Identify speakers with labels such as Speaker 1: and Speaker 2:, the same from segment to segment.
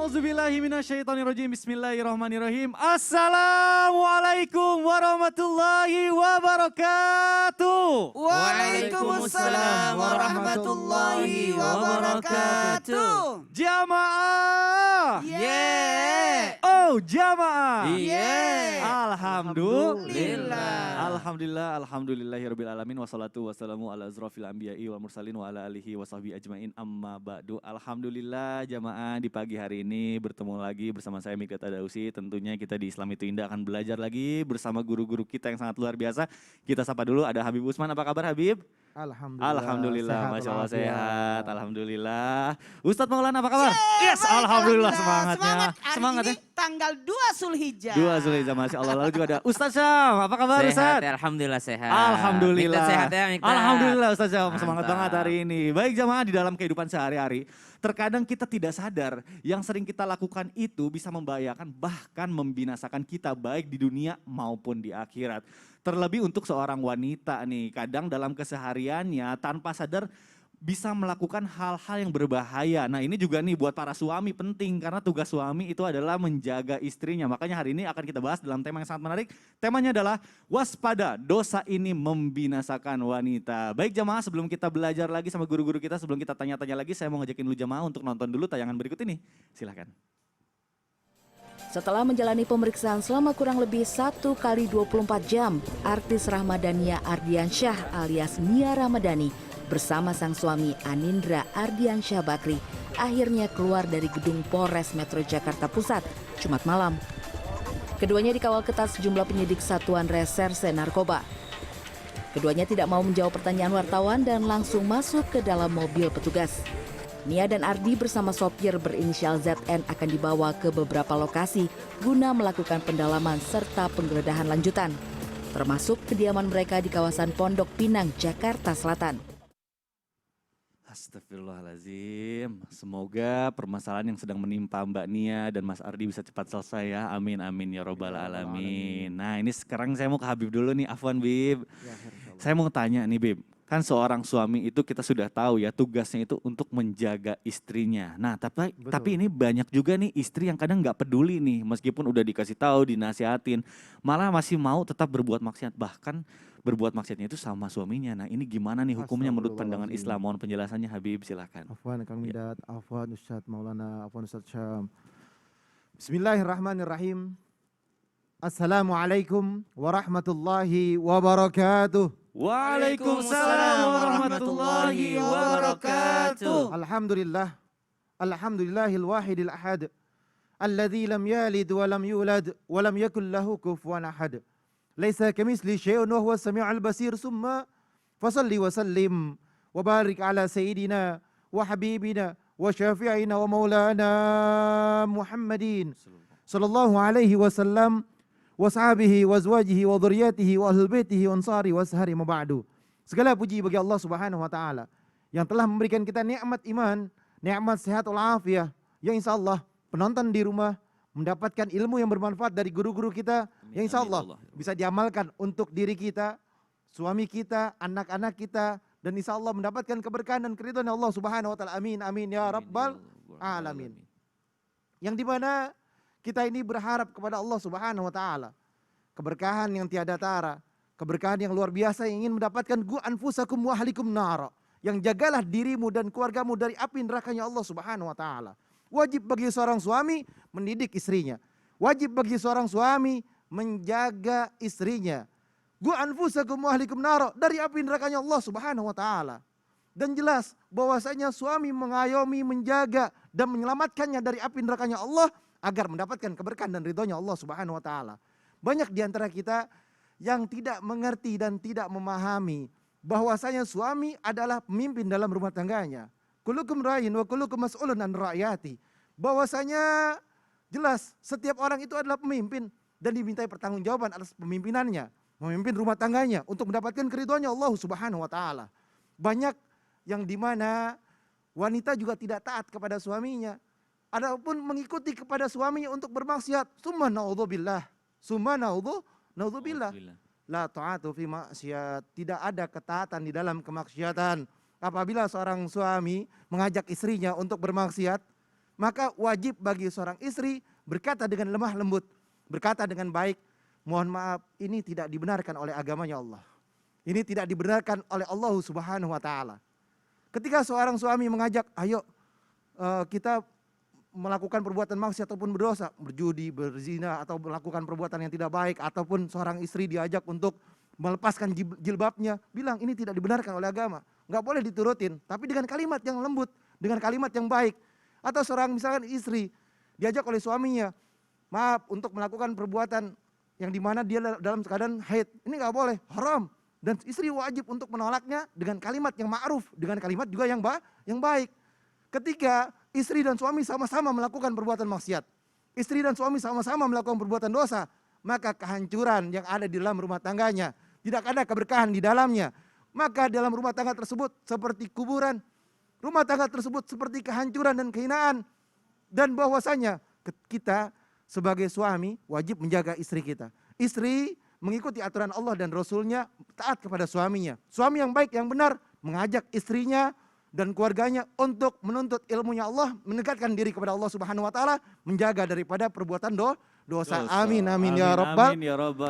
Speaker 1: A'udzubillahi minasyaitonirrajim. Bismillahirrahmanirrahim. Assalamualaikum warahmatullahi wabarakatuh.
Speaker 2: Waalaikumsalam warahmatullahi wabarakatuh.
Speaker 1: Jamaah.
Speaker 2: Yeah.
Speaker 1: Oh, jamaah.
Speaker 2: Yeah.
Speaker 1: Alhamdulillahirabbil alamin wassalatu wassalamu ala asrofil anbiya'i wal mursalin wa ala alihi wasahbihi ajmain amma ba'du. Alhamdulillah jamaah, di pagi hari ini bertemu lagi bersama saya Mikdad Adausi. Tentunya kita di Islam Itu Indah akan belajar lagi bersama guru-guru kita yang sangat luar biasa. Kita sapa dulu, ada Habib Usman. Apa kabar Habib? Alhamdulillah, Masya Allah sehat. Alhamdulillah. Ustadz Maulana apa kabar? Yes, Alhamdulillah semangatnya.
Speaker 2: Semangat ya. Tanggal 2 Zulhijjah.
Speaker 1: 2 Zulhijjah, Masya Allah. Lalu juga ada Ustadz Syam. Apa kabar Ustadz?
Speaker 3: Alhamdulillah sehat.
Speaker 1: Alhamdulillah.
Speaker 3: Mikdad sehat ya Mikdad.
Speaker 1: Alhamdulillah Ustadz Syam.
Speaker 3: Mantap.
Speaker 1: Semangat banget hari ini. Baik jamaah, di dalam kehidupan sehari-hari, terkadang kita tidak sadar yang sering kita lakukan itu bisa membahayakan bahkan membinasakan kita baik di dunia maupun di akhirat. Terlebih untuk seorang wanita nih, kadang dalam kesehariannya tanpa sadar bisa melakukan hal-hal yang berbahaya. Nah ini juga nih buat para suami penting, karena tugas suami itu adalah menjaga istrinya. Makanya hari ini akan kita bahas dalam tema yang sangat menarik. Temanya adalah waspada, dosa ini membinasakan wanita. Baik jamaah, sebelum kita belajar lagi sama guru-guru kita, sebelum kita tanya-tanya lagi, saya mau ngajakin dulu jamaah untuk nonton dulu tayangan berikut ini. Silahkan.
Speaker 4: Setelah menjalani pemeriksaan selama kurang lebih 1 kali 24 jam, artis Rahmadania Ardiansyah alias Nia Ramadhani bersama sang suami Anindra Ardiansyah Bakri akhirnya keluar dari gedung Polres Metro Jakarta Pusat Jumat malam. Keduanya dikawal ketat sejumlah penyidik Satuan Reserse Narkoba. Keduanya tidak mau menjawab pertanyaan wartawan dan langsung masuk ke dalam mobil petugas. Nia dan Ardi bersama sopir berinisial ZN akan dibawa ke beberapa lokasi guna melakukan pendalaman serta penggeledahan lanjutan, termasuk kediaman mereka di kawasan Pondok Pinang, Jakarta Selatan.
Speaker 1: Astagfirullahaladzim. Semoga permasalahan yang sedang menimpa Mbak Nia dan Mas Ardi bisa cepat selesai ya. Amin amin ya robbal alamin. Nah ini sekarang saya mau ke Habib dulu nih. Afwan Bib. Saya mau tanya nih Bib. Kan seorang suami itu kita sudah tahu ya tugasnya itu untuk menjaga istrinya. Nah tapi ini banyak juga nih istri yang kadang nggak peduli nih, meskipun udah dikasih tahu, dinasihatin, malah masih mau tetap berbuat maksiat, bahkan berbuat maksiatnya itu sama suaminya. Nah ini gimana nih hukumnya menurut pandangan Islam? Mohon penjelasannya Habib, silakan.
Speaker 5: Afwan Kang Mikdad, afwan Ustadz Maulana, afwan Ustadz Syam. Bismillahirrahmanirrahim. Assalamualaikum warahmatullahi wabarakatuh.
Speaker 1: Waalaikumsalam warahmatullahi wabarakatuh.
Speaker 5: Alhamdulillah. Alhamdulillahil wahidil ahad. Alladzi lam yalid wa lam yulad wa lam yakul lahu kufuwan ahad. Laisa kamitsli syai'un wa huwas samiul basir. Summa fasalli wa sallim wa barik ala sayyidina wa habibina wa syafi'ina wa maulana Muhammadin sallallahu alaihi wasallam wa sahabihi wa azwajihi wa dhurriyyatihi wa ahlul baitihi wa ansari wa sahari maba'du. Segala puji bagi Allah Subhanahu wa taala yang telah memberikan kita nikmat iman, nikmat sehat walafiat, yang insyaallah penonton di rumah mendapatkan ilmu yang bermanfaat dari guru-guru kita, yang insyaallah bisa diamalkan untuk diri kita, suami kita, anak-anak kita, dan insyaallah mendapatkan keberkahan dan keridhaan Allah Subhanahu wa taala. Amin amin ya rabbal alamin. Yang dimana kita ini berharap kepada Allah Subhanahu wa taala keberkahan yang tiada tara, keberkahan yang luar biasa, yang ingin mendapatkan gu anfusakum wa ahlikum nara, yang jagalah dirimu dan keluargamu dari api nerakanya Allah Subhanahu wa taala. Wajib bagi seorang suami mendidik istrinya. Wajib bagi seorang suami menjaga istrinya. Gu anfusakum wa ahlikum nara, dari api nerakanya Allah Subhanahu wa taala. Dan jelas bahwasanya suami mengayomi, menjaga dan menyelamatkannya dari api nerakanya Allah agar mendapatkan keberkahan dan ridhonya Allah Subhanahu wa taala. Banyak di antara kita yang tidak mengerti dan tidak memahami bahwasanya suami adalah pemimpin dalam rumah tangganya. Kullukum ra'in wa kullukum mas'ulun an ra'yati. Bahwasanya jelas setiap orang itu adalah pemimpin dan dimintai pertanggungjawaban atas pemimpinannya, memimpin rumah tangganya untuk mendapatkan keridhoannya Allah Subhanahu wa taala. Banyak yang dimana wanita juga tidak taat kepada suaminya, adapun mengikuti kepada suaminya untuk bermaksiat. Summa naudzubillah. Summa naudzubillah. La ta'atu fi maksiat. Tidak ada ketaatan di dalam kemaksiatan. Apabila seorang suami mengajak istrinya untuk bermaksiat, Maka wajib bagi seorang istri berkata dengan lemah lembut, berkata dengan baik, mohon maaf, ini tidak dibenarkan oleh agamanya Allah. Ini tidak dibenarkan oleh Allah Subhanahu wa taala. Ketika seorang suami mengajak, ayo kita melakukan perbuatan maksiat ataupun berdosa, berjudi, berzina, atau melakukan perbuatan yang tidak baik, ataupun seorang istri diajak untuk melepaskan jilbabnya, bilang ini tidak dibenarkan oleh agama, nggak boleh diturutin, tapi dengan kalimat yang lembut, dengan kalimat yang baik. Atau seorang misalkan istri diajak oleh suaminya, maaf, untuk melakukan perbuatan yang dimana dia dalam keadaan haid, ini nggak boleh, haram. Dan istri wajib untuk menolaknya dengan kalimat yang ma'ruf, dengan kalimat juga yang baik. Ketika istri dan suami sama-sama melakukan perbuatan maksiat, istri dan suami sama-sama melakukan perbuatan dosa, maka kehancuran yang ada di dalam rumah tangganya, tidak ada keberkahan di dalamnya. Maka dalam rumah tangga tersebut seperti kuburan, rumah tangga tersebut seperti kehancuran dan kehinaan. Dan bahwasanya kita sebagai suami wajib menjaga istri kita. Istri mengikuti aturan Allah dan Rasulnya, taat kepada suaminya. Suami yang baik, yang benar, mengajak istrinya dan keluarganya untuk menuntut ilmunya Allah, mendekatkan diri kepada Allah Subhanahu wa taala, menjaga daripada perbuatan dosa. Amin amin ya rabbal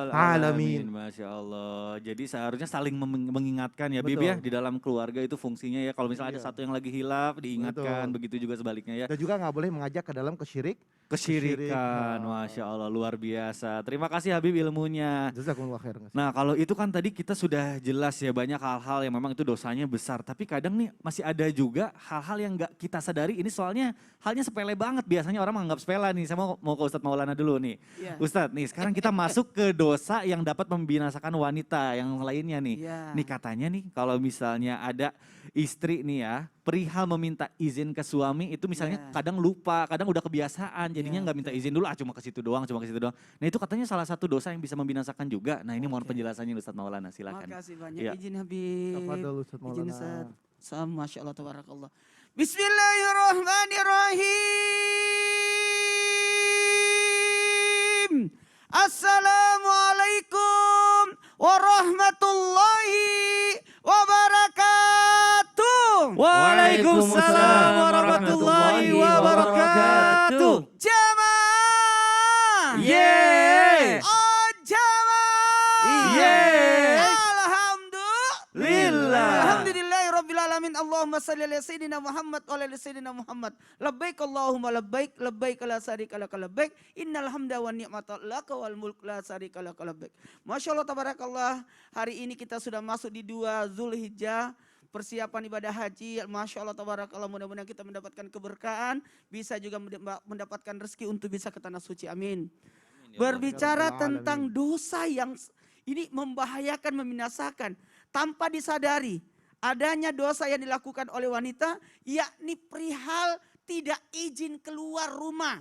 Speaker 5: alamin.
Speaker 1: Masya Allah. Jadi seharusnya saling mengingatkan ya Bib
Speaker 5: Betul.
Speaker 1: ya, di dalam keluarga itu fungsinya ya. Kalau misalnya ada
Speaker 5: Iya.
Speaker 1: satu yang lagi hilaf diingatkan,
Speaker 5: Betul.
Speaker 1: begitu juga sebaliknya ya.
Speaker 5: Dan juga nggak boleh mengajak ke dalam
Speaker 1: Kesyirikan,
Speaker 5: Nah.
Speaker 1: Masya Allah, luar biasa. Terima kasih Habib ilmunya.
Speaker 5: Jazakumullah khair.
Speaker 1: Nah kalau itu kan tadi kita sudah jelas ya, banyak hal-hal yang memang itu dosanya besar. Tapi kadang nih masih ada juga hal-hal yang gak kita sadari. Ini soalnya halnya sepele banget, biasanya orang menganggap sepele nih. Saya mau ke Ustadz Maulana dulu nih.
Speaker 2: Iya.
Speaker 1: Ustadz nih sekarang kita masuk ke dosa yang dapat membinasakan wanita yang lainnya nih.
Speaker 2: Iya.
Speaker 1: Nih katanya nih kalau misalnya ada istri nih ya, perihal meminta izin ke suami itu misalnya
Speaker 2: Iya.
Speaker 1: kadang lupa, kadang udah kebiasaan jadinya
Speaker 2: Iya,
Speaker 1: nggak minta izin dulu, cuma ke situ doang, cuma ke situ doang. Nah itu katanya salah satu dosa yang bisa membinasakan juga. Nah ini mohon
Speaker 2: Oke.
Speaker 1: penjelasannya Ustadz Maulana, silakan.
Speaker 2: Makasih banyak,
Speaker 1: Iya.
Speaker 2: izin Habib.
Speaker 5: Tafadhol Ustadz
Speaker 2: Izin
Speaker 5: Maulana.
Speaker 2: Ustadz. Masya Allah, tabarakallah. Bismillahirrahmanirrahim. Assalamualaikum warahmatullahi wabarakatuh.
Speaker 1: Waalaikumsalam warahmatullahi wabarakatuh.
Speaker 2: Jamaah.
Speaker 1: Yeay.
Speaker 2: Oh jamaah.
Speaker 1: Yeay.
Speaker 2: Alhamdulillah. Alhamdulillahirabbil alamin. Allahumma shalli ala sayyidina Muhammad wa ala sayyidina Muhammad. Labbaik Allahumma labbaik, labbaik la syarika laka labbaik. Innal hamda wan ni'mata laka wal mulk la syarika laka labbaik. Masyaallah tabarakallah. Hari ini kita sudah masuk di 2 Zulhijjah. Persiapan ibadah haji, Masya Allah tabarakallah, mudah-mudahan kita mendapatkan keberkahan, bisa juga mendapatkan rezeki untuk bisa ke tanah suci, amin. Berbicara tentang dosa yang ini membahayakan, membinasakan, tanpa disadari adanya dosa yang dilakukan oleh wanita, yakni perihal tidak izin keluar rumah.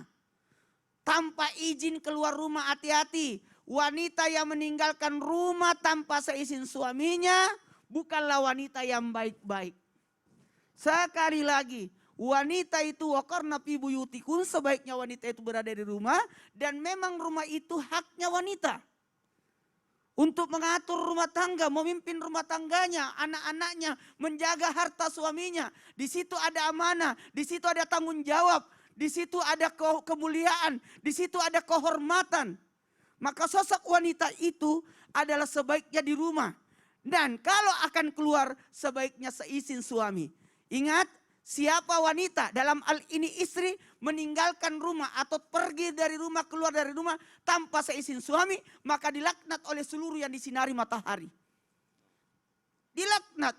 Speaker 2: Tanpa izin keluar rumah, hati-hati. Wanita yang meninggalkan rumah tanpa seizin suaminya, bukanlah wanita yang baik-baik. Sekali lagi, wanita itu waqarna fi buyutikun, sebaiknya wanita itu berada di rumah dan memang rumah itu haknya wanita. Untuk mengatur rumah tangga, memimpin rumah tangganya, anak-anaknya, menjaga harta suaminya. Di situ ada amanah, di situ ada tanggung jawab, di situ ada kemuliaan, di situ ada kehormatan. Maka sosok wanita itu adalah sebaiknya di rumah. Dan kalau akan keluar sebaiknya seizin suami. Ingat, siapa wanita dalam hal ini istri meninggalkan rumah atau pergi dari rumah, keluar dari rumah tanpa seizin suami, maka dilaknat oleh seluruh yang disinari matahari. Dilaknat.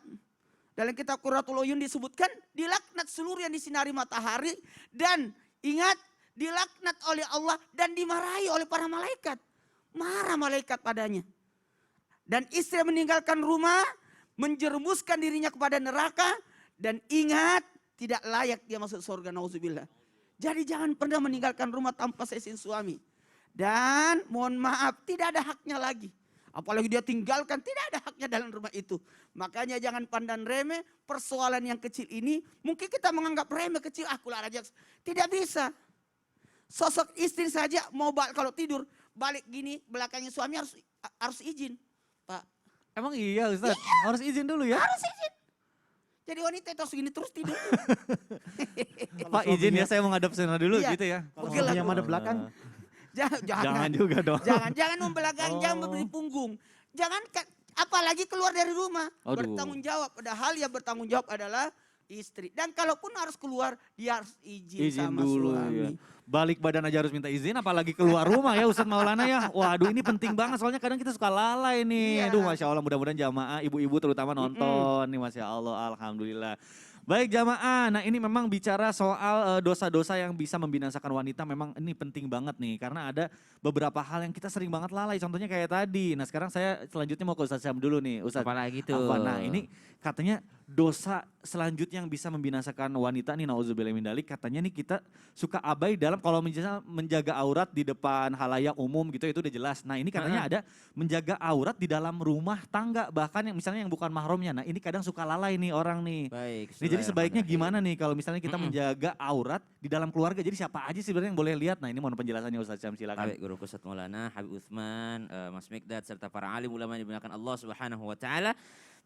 Speaker 2: Dalam kitab Qurratul Uyun disebutkan dilaknat seluruh yang disinari matahari, dan ingat dilaknat oleh Allah dan dimarahi oleh para malaikat. Marah malaikat padanya. Dan istri meninggalkan rumah, menjerumuskan dirinya kepada neraka, dan ingat tidak layak dia masuk surga, nauzubillah. Jadi jangan pernah meninggalkan rumah tanpa seizin suami. Dan mohon maaf, tidak ada haknya lagi. Apalagi dia tinggalkan, tidak ada haknya dalam rumah itu. Makanya jangan pandang remeh persoalan yang kecil ini. Mungkin kita menganggap remeh kecil, keluar aja. Tidak bisa. Sosok istri saja mau kalau tidur, balik gini, belakangnya suami harus izin. Pak.
Speaker 1: Emang iya Ustadz, harus izin dulu ya?
Speaker 2: Harus izin. Jadi wanita itu harus gini terus tidur.
Speaker 1: Pak izin ya saya menghadap sana dulu
Speaker 2: Iya.
Speaker 1: gitu ya.
Speaker 5: Kalau
Speaker 2: Oke lah.
Speaker 5: suaminya madep belakang,
Speaker 1: Jangan juga dong.
Speaker 2: Jangan membelakang,
Speaker 1: Oh.
Speaker 2: jangan berdiri punggung. Jangan apalagi keluar dari rumah.
Speaker 1: Aduh.
Speaker 2: Bertanggung jawab. Padahal yang bertanggung jawab adalah istri. Dan kalaupun harus keluar, dia harus izin
Speaker 1: Izin
Speaker 2: sama
Speaker 1: dulu
Speaker 2: suami.
Speaker 1: ya. Balik badan aja harus minta izin apalagi keluar rumah ya Ustadz Maulana ya. Waduh ini penting banget soalnya kadang kita suka lalai nih.
Speaker 2: Iya.
Speaker 1: Aduh Masya Allah mudah-mudahan jamaah ibu-ibu terutama nonton nih Masya Allah Alhamdulillah. Baik jamaah, nah ini memang bicara soal dosa-dosa yang bisa membinasakan wanita memang ini penting banget nih. Karena ada beberapa hal yang kita sering banget lalai contohnya kayak tadi. Nah sekarang saya selanjutnya mau ke Ustadz Syam dulu nih. Ustadz,
Speaker 3: Apalagi tuh?
Speaker 1: apa? Nah ini katanya dosa selanjutnya yang bisa membinasakan wanita nih nauzubillah min dzalik katanya nih kita suka abai dalam kalau misalnya menjaga aurat di depan halayak umum gitu itu udah jelas. Nah ini katanya ada menjaga aurat di dalam rumah tangga bahkan yang misalnya yang bukan mahramnya. Nah ini kadang suka lalai nih orang nih.
Speaker 3: Baik.
Speaker 1: Nih jadi sebaiknya
Speaker 3: Bismillahirrahmanirrahim.
Speaker 1: gimana nih kalau misalnya kita menjaga aurat di dalam keluarga. Jadi siapa aja sih sebenarnya yang boleh lihat? Nah ini mohon penjelasannya Ustadz Syam silakan.
Speaker 3: Baik, Guru Ustadz Maulana, Habib Utsman, Mas Mikdad serta para alim ulama yang dimuliakan Allah Subhanahu wa taala.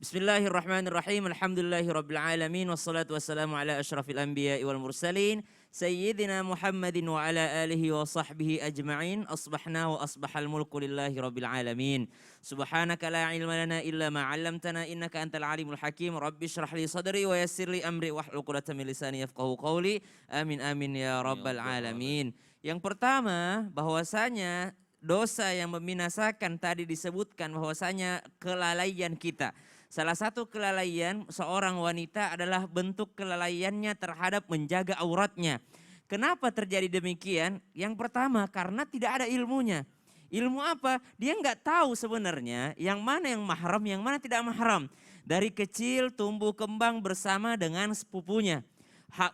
Speaker 3: Bismillahirrahmanirrahim. Alhamdulillahirabbil alamin wassalatu wassalamu ala asyrafil anbiya'i wal mursalin sayyidina Muhammadin wa ala alihi wa sahbihi ajma'in. Asbahna wa asbahal mulku lillahi rabbil alamin. Subhanaka la ilma lana illa ma 'allamtana innaka antal alimul hakim. Rabbi shrah li sadri wa yassir li amri wahlul 'uqdatam min lisani yafqahu qawli. Amin amin ya rabbal alamin. Yang pertama bahwasanya dosa yang membinasakan tadi disebutkan bahwasanya kelalaian kita. Salah satu kelalaian seorang wanita adalah bentuk kelalaiannya terhadap menjaga auratnya. Kenapa terjadi demikian? Yang pertama karena tidak ada ilmunya. Ilmu apa? Dia nggak tahu sebenarnya yang mana yang mahram, yang mana tidak mahram. Dari kecil tumbuh kembang bersama dengan sepupunya.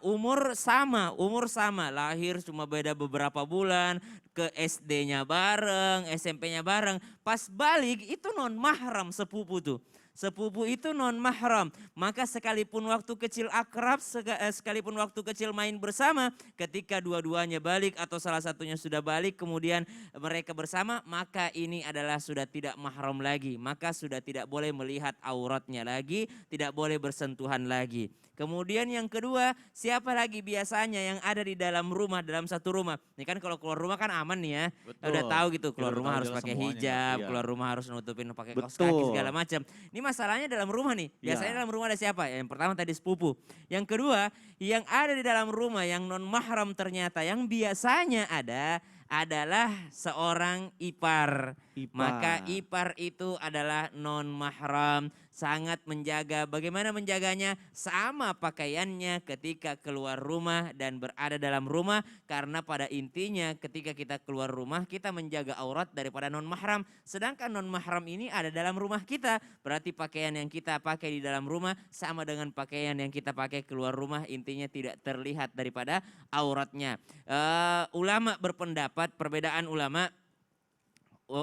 Speaker 3: Umur sama, lahir cuma beda beberapa bulan, ke SD-nya bareng, SMP-nya bareng. Pas balik itu non mahram sepupu tuh. Sepupu itu non mahram, maka sekalipun waktu kecil akrab, sekalipun waktu kecil main bersama, ketika dua-duanya balik atau salah satunya sudah balik kemudian mereka bersama, maka ini adalah sudah tidak mahram lagi, maka sudah tidak boleh melihat auratnya lagi, tidak boleh bersentuhan lagi. Kemudian yang kedua, siapa lagi biasanya yang ada di dalam rumah, dalam satu rumah. Ini kan kalau keluar rumah kan aman nih ya.
Speaker 1: Betul.
Speaker 3: Udah tahu gitu, keluar
Speaker 1: Kita udah
Speaker 3: rumah
Speaker 1: tahu
Speaker 3: harus
Speaker 1: jelas
Speaker 3: pakai
Speaker 1: semuanya,
Speaker 3: hijab,
Speaker 1: iya.
Speaker 3: keluar rumah harus nutupin pakai kaos
Speaker 1: Betul.
Speaker 3: kaki segala macam. Ini masalahnya dalam rumah nih. Biasanya
Speaker 1: Iya.
Speaker 3: dalam rumah ada siapa? Yang pertama tadi sepupu. Yang kedua, yang ada di dalam rumah yang non mahram ternyata yang biasanya ada adalah seorang ipar. Maka ipar itu adalah non mahram, sangat menjaga. Bagaimana menjaganya? Sama pakaiannya ketika keluar rumah dan berada dalam rumah. Karena pada intinya ketika kita keluar rumah kita menjaga aurat daripada non mahram. Sedangkan non mahram ini ada dalam rumah kita. Berarti pakaian yang kita pakai di dalam rumah sama dengan pakaian yang kita pakai keluar rumah. Intinya tidak terlihat daripada auratnya. Ulama berpendapat, perbedaan ulama,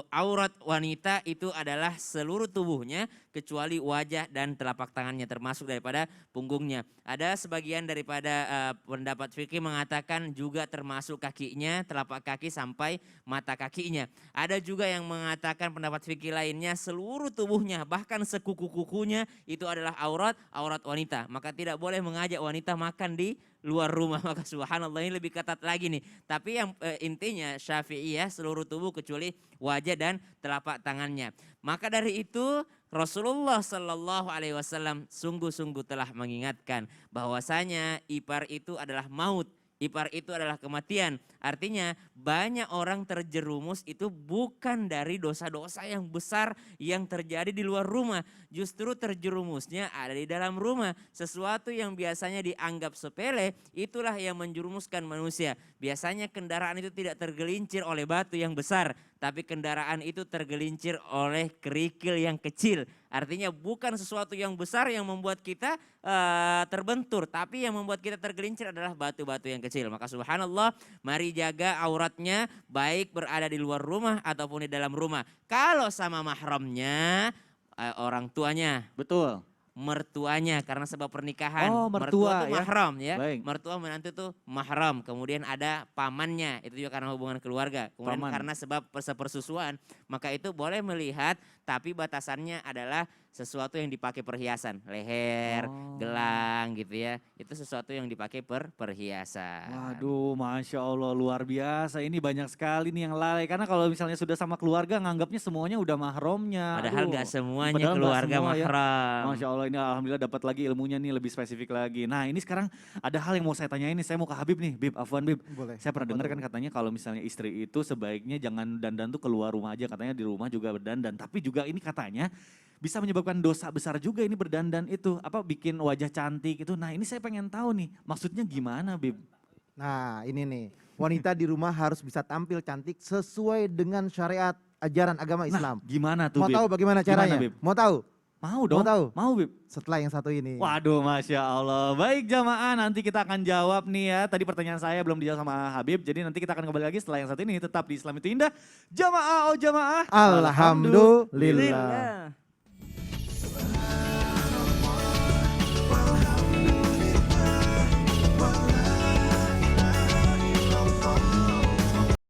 Speaker 3: aurat wanita itu adalah seluruh tubuhnya kecuali wajah dan telapak tangannya termasuk daripada punggungnya. Ada sebagian daripada pendapat fikih mengatakan juga termasuk kakinya, telapak kaki sampai mata kakinya. Ada juga yang mengatakan pendapat fikih lainnya seluruh tubuhnya bahkan sekuku-kukunya itu adalah aurat wanita. Maka tidak boleh mengajak wanita makan di luar rumah. Maka subhanallah ini lebih ketat lagi nih. Tapi yang intinya Syafi'iyah seluruh tubuh kecuali wajah dan telapak tangannya. Maka dari itu Rasulullah Sallallahu Alaihi Wasallam sungguh-sungguh telah mengingatkan bahwasanya ipar itu adalah maut. Ipar itu adalah kematian. Artinya banyak orang terjerumus itu bukan dari dosa-dosa yang besar yang terjadi di luar rumah. Justru terjerumusnya ada di dalam rumah. Sesuatu yang biasanya dianggap sepele itulah yang menjerumuskan manusia. Biasanya kendaraan itu tidak tergelincir oleh batu yang besar. Tapi kendaraan itu tergelincir oleh kerikil yang kecil. Artinya bukan sesuatu yang besar yang membuat kita terbentur. Tapi yang membuat kita tergelincir adalah batu-batu yang kecil. Maka subhanallah mari jaga auratnya baik berada di luar rumah ataupun di dalam rumah. Kalau sama mahramnya orang tuanya.
Speaker 1: Betul.
Speaker 3: Mertuanya karena sebab pernikahan.
Speaker 1: Oh, mertua
Speaker 3: tuh
Speaker 1: ya.
Speaker 3: mahram ya.
Speaker 1: Baik.
Speaker 3: Mertua menantu tuh mahram. Kemudian ada pamannya, itu juga karena hubungan keluarga. Kemudian
Speaker 1: Paman.
Speaker 3: karena sebab persusuan, maka itu boleh melihat tapi batasannya adalah sesuatu yang dipakai perhiasan, leher, gelang gitu ya. Itu sesuatu yang dipakai perhiasan.
Speaker 1: Waduh, Masya Allah luar biasa. Ini banyak sekali nih yang lalai. Karena kalau misalnya sudah sama keluarga nganggapnya semuanya udah mahramnya.
Speaker 3: Padahal
Speaker 1: Aduh,
Speaker 3: nggak semuanya
Speaker 1: padahal nggak
Speaker 3: keluarga
Speaker 1: semua ya.
Speaker 3: mahram.
Speaker 1: Masya Allah ini alhamdulillah dapat lagi ilmunya nih lebih spesifik lagi. Nah ini sekarang ada hal yang mau saya tanyain nih. Saya mau ke Habib nih, Bib, Afwan Bib.
Speaker 5: Boleh.
Speaker 1: Saya pernah dengar kan katanya kalau misalnya istri itu sebaiknya jangan dandan tuh keluar rumah aja. Katanya di rumah juga berdandan. Tapi juga ini katanya bisa menyebabkan dosa besar juga ini berdandan itu. Apa bikin wajah cantik itu. Nah ini saya pengen tahu nih maksudnya gimana Bib?
Speaker 5: Nah ini nih, wanita di rumah harus bisa tampil cantik sesuai dengan syariat ajaran agama Islam.
Speaker 1: Nah gimana tuh
Speaker 5: Mau
Speaker 1: Bib?
Speaker 5: tahu bagaimana caranya?
Speaker 1: Bib?
Speaker 5: Mau tahu?
Speaker 1: Mau dong.
Speaker 5: Mau tahu?
Speaker 1: Mau Bib.
Speaker 5: Setelah yang satu ini.
Speaker 1: Waduh, Masya Allah. Baik jamaah, nanti kita akan jawab nih ya. Tadi pertanyaan saya belum dijawab sama Habib, jadi nanti kita akan kembali lagi setelah yang satu ini. Tetap di Islam itu Indah. Jamaah, oh jamaah.
Speaker 5: Alhamdulillah.